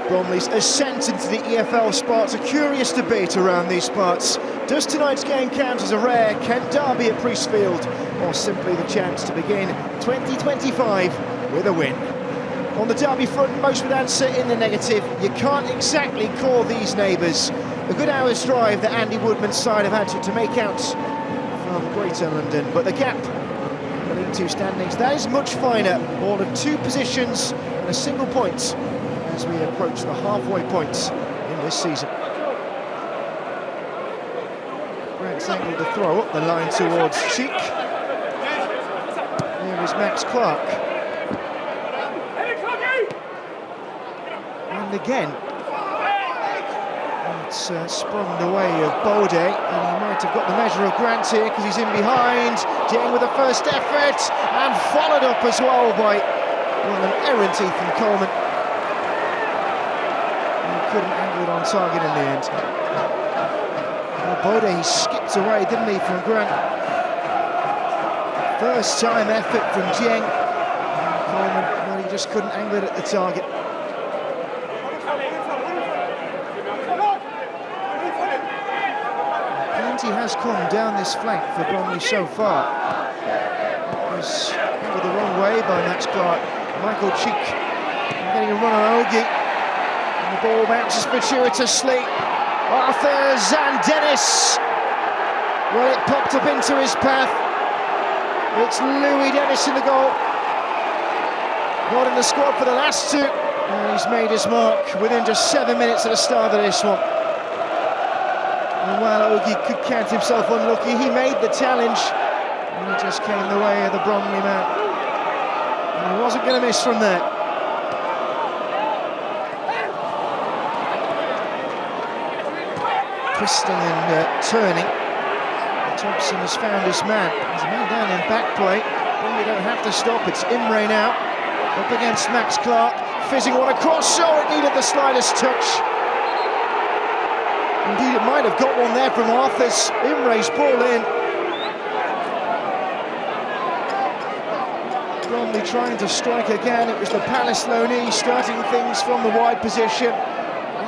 Bromley's ascent into the EFL sparks a curious debate around these parts. Does tonight's game count as a rare Kent derby at Priestfield, or simply the chance to begin 2025 with a win? On the derby front, most would answer in the negative. You can't exactly call these neighbours. A good hour's drive that Andy Woodman's side have had to make out from Greater London, but the gap in the League Two standings, that is much finer. All of 2 positions and a single point as we approach the halfway points in this season. Grant's angled the throw up the line towards Cheek. There is Max Clark. And again, it's sprung the way of Bode, and he might have got the measure of Grant here because he's in behind. Jane with the first effort, and followed up as well by an errant Ethan Coleman. Couldn't angle it on target in the end. Well, Bode, he skipped away, didn't he, from Grant? First time effort from Jeng. Coleman, well, he just couldn't angle it at the target. Plenty has come down this flank for Bromley so far. It was angled the wrong way by Max Clark. Michael Cheek getting a run on Ogie. The ball bounces fortuitously. Arthur Zandenis. Well, it popped up into his path. It's Louis Dennis in the goal. Not in the squad for the last 2. And he's made his mark within just 7 minutes at the start of this one. And while Ogie could count himself unlucky, he made the challenge. And it just came the way of the Bromley man. And he wasn't going to miss from there. Twisting and turning. Thompson has found his man. There's a man down in back play. Bromley don't have to stop. It's Imre now. Up against Max Clark. Fizzing one across. Oh, it needed the slightest touch. Indeed, it might have got one there from Arthur's. Imre's ball in. Bromley trying to strike again. It was the Palace loanee starting things from the wide position.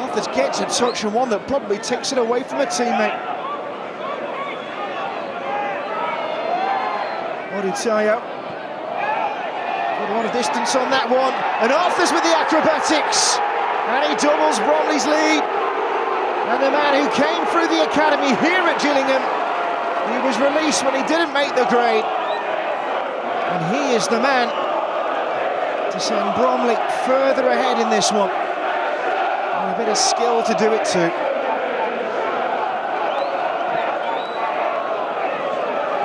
Arthur gets a touch and one that probably takes it away from a teammate. Oditayo. Got a lot of distance on that one. And Arthur's with the acrobatics. And he doubles Bromley's lead. And the man who came through the academy here at Gillingham, he was released when he didn't make the grade. And he is the man to send Bromley further ahead in this one. And a bit of skill to do it too.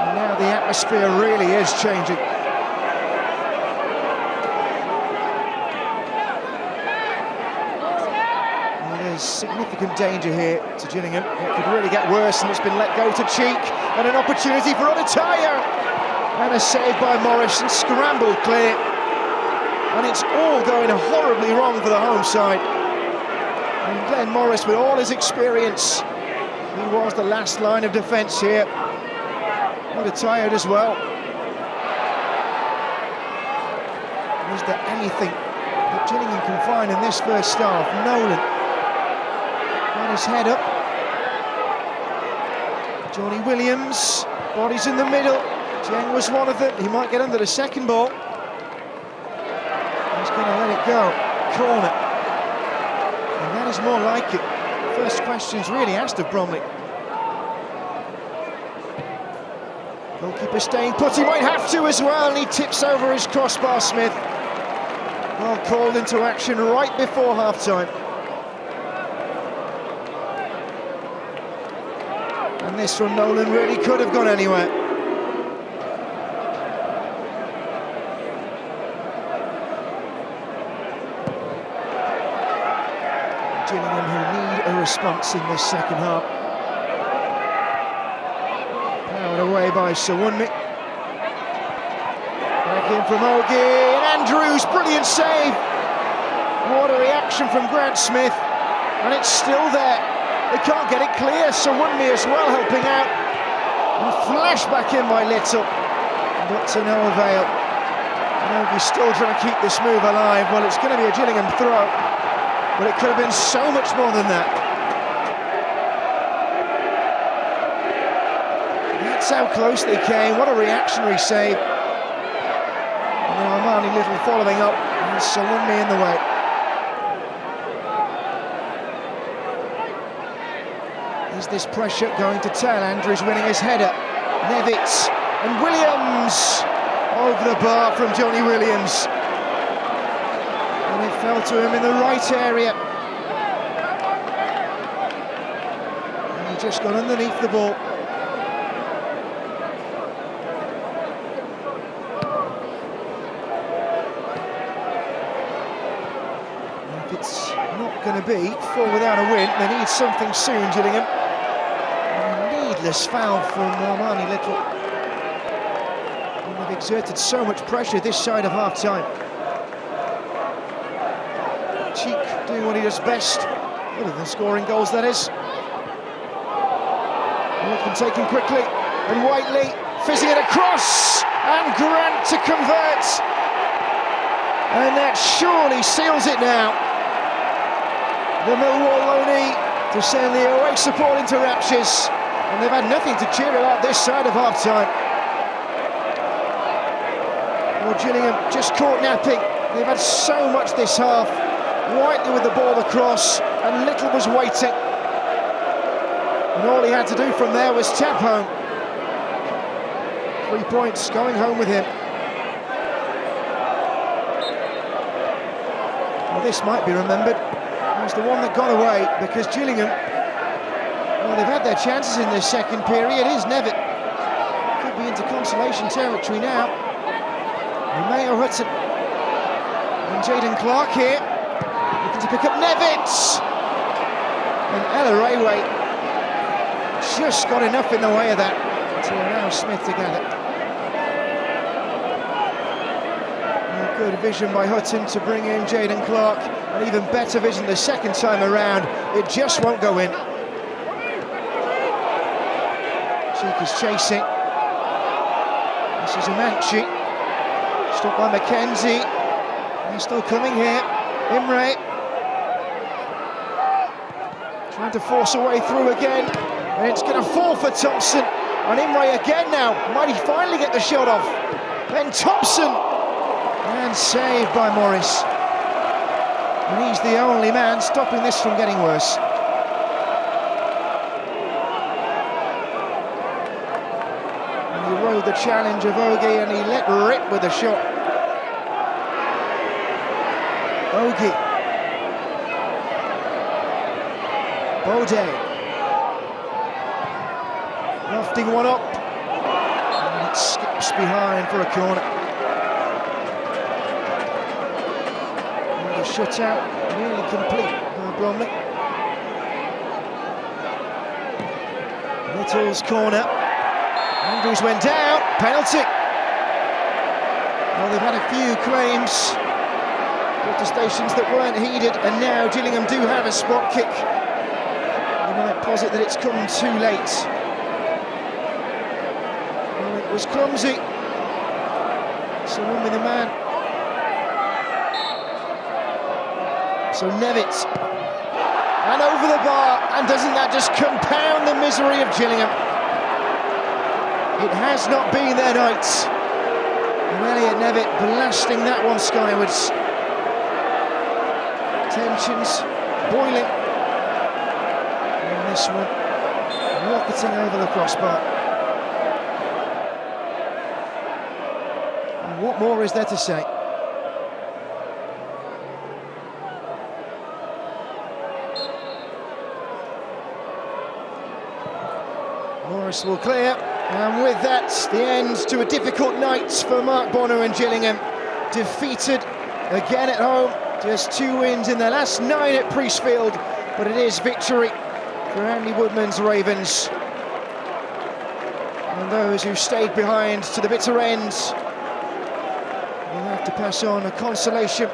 And now the atmosphere really is changing. Well, there's significant danger here to Gillingham. It could really get worse, and it's been let go to Cheek. And an opportunity for Oditayo. And a save by Morris, and scrambled clear. And it's all going horribly wrong for the home side. And Glenn Morris, with all his experience, he was the last line of defence here. What a tired as well. Is there anything that Gillingham can find in this first half? Nolan got his head up. Johnny Williams, bodies in the middle. Jeng was one of them. He might get under the second ball. He's going to let it go. Corner. And that is more like it. First question's really asked of Bromley. Goalkeeper staying put. He might have to as well, and he tips over his crossbar, Smith. Well called into action right before half-time. And this from Nolan really could have gone anywhere. Gillingham who need a response in this second half. Powered away by Sawunmi. Back in from Ogie, and Andrews, brilliant save. What a reaction from Grant Smith, and it's still there. They can't get it clear. Sawunmi as well helping out. And flash back in by Little, but to no avail. And Ogie's still trying to keep this move alive. Well, it's going to be a Gillingham throw. but it could have been so much more than that. That's how close they came. What a reactionary save. And then Armani Little following up, and someone me in the way. Is this pressure going to tell? Andrews winning his header. Nevitz and Williams over the bar from Johnny Williams. And it fell to him in the right area. And he just got underneath the ball. If it's not going to be 4 without a win, they need something soon, Gillingham. Needless foul from Armani Little. And they've exerted so much pressure this side of half-time. Cheek doing what he does best, other than scoring goals, that is. Been taken quickly, and Whiteley fizzing it across, and Grant to convert. And that surely seals it now. The Millwall loanee to send the away support into raptures. And they've had nothing to cheer about this side of half-time. Well, Gillingham just caught napping. They've had so much this half. Whiteley with the ball across, and Little was waiting. And all he had to do from there was tap home. 3 points going home with him. Well, this might be remembered as the one that got away, because Gillingham, well, they've had their chances in this second period. Here's Nevitt. Could be into consolation territory now. Romeo Hutton and Jaden Clark here, looking to pick up Nevitt. And Ella Rayway just got enough in the way of that to allow Smith to gather. Good vision by Hutton to bring in Jaden Clark, and even better vision the second time around. It just won't go in. Cheek is chasing. This is Amanchi. Stopped by McKenzie. They're still coming here. Imre trying to force a way through again, and it's going to fall for Thompson. And Imre again now. Might he finally get the shot off? Then Thompson. And saved by Morris. And he's the only man stopping this from getting worse. And he rode the challenge of Ogie, and he let rip with the shot. Ogie. Bode. Lofting one up. And it skips behind for a corner. Shutout nearly complete by Bromley. Little's corner. Andrews went down. Penalty. Well, they've had a few claims, protestations that weren't heeded, and now Gillingham do have a spot kick. You might posit that it's come too late. Well, it was clumsy. So on with the man. So Nevitz, and over the bar, and doesn't that just compound the misery of Gillingham? It has not been their night. And Elliot Nevitt blasting that one skywards. Tensions boiling. And this one rocketing over the crossbar. And what more is there to say? Morris will clear, and with that, the end to a difficult night for Mark Bonner and Gillingham. Defeated again at home, just 2 wins in their last 9 at Priestfield, but it is victory for Andy Woodman's Ravens. And those who stayed behind to the bitter end will have to pass on a consolation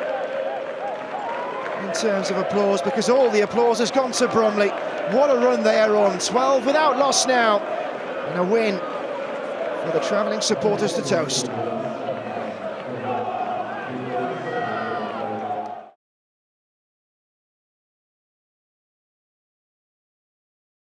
in terms of applause, because all the applause has gone to Bromley. What a run they are on, 12 without loss now, and a win for the travelling supporters to toast.